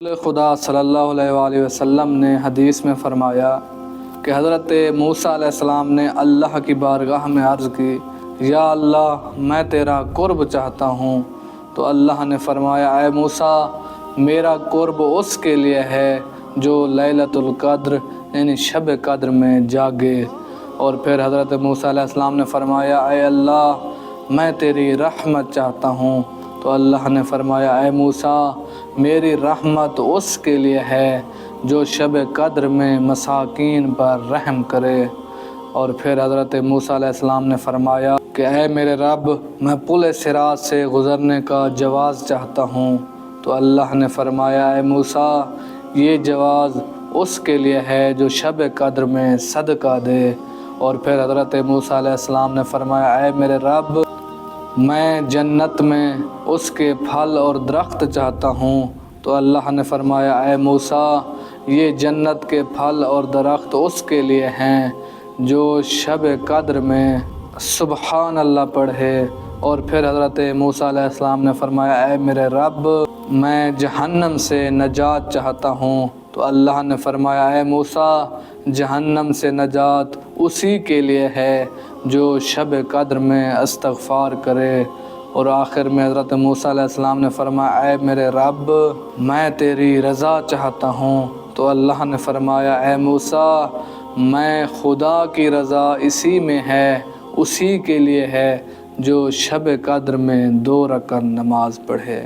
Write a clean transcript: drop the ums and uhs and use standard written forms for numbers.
خدا صلی اللہ علیہ وآلہ وسلم نے حدیث میں فرمایا کہ حضرت موسیٰ علیہ السلام نے اللہ کی بارگاہ میں عرض کی، یا اللہ میں تیرا قرب چاہتا ہوں، تو اللہ نے فرمایا، اے موسیٰ میرا قرب اس کے لیے ہے جو لیلۃ القدر یعنی شب قدر میں جاگے۔ اور پھر حضرت موسیٰ علیہ السلام نے فرمایا، اے اللہ میں تیری رحمت چاہتا ہوں، تو اللہ نے فرمایا، اے موسیٰ میری رحمت اس کے لیے ہے جو شب قدر میں مساکین پر رحم کرے۔ اور پھر حضرت موسیٰ علیہ السلام نے فرمایا کہ اے میرے رب میں پل صراط سے گزرنے کا جواز چاہتا ہوں، تو اللہ نے فرمایا، اے موسیٰ یہ جواز اس کے لیے ہے جو شب قدر میں صدقہ دے۔ اور پھر حضرت موسیٰ علیہ السلام نے فرمایا، اے میرے رب میں جنت میں اس کے پھل اور درخت چاہتا ہوں، تو اللہ نے فرمایا، اے موسیٰ یہ جنت کے پھل اور درخت اس کے لیے ہیں جو شب قدر میں سبحان اللہ پڑھے۔ اور پھر حضرت موسیٰ علیہ السلام نے فرمایا، اے میرے رب میں جہنم سے نجات چاہتا ہوں، تو اللہ نے فرمایا، اے موسیٰ جہنم سے نجات اسی کے لیے ہے جو شب قدر میں استغفار کرے۔ اور آخر میں حضرت موسیٰ علیہ السلام نے فرمایا، اے میرے رب میں تیری رضا چاہتا ہوں، تو اللہ نے فرمایا، اے موسیٰ میں خدا کی رضا اسی میں ہے، اسی کے لیے ہے جو شب قدر میں 2 رکعت نماز پڑھے۔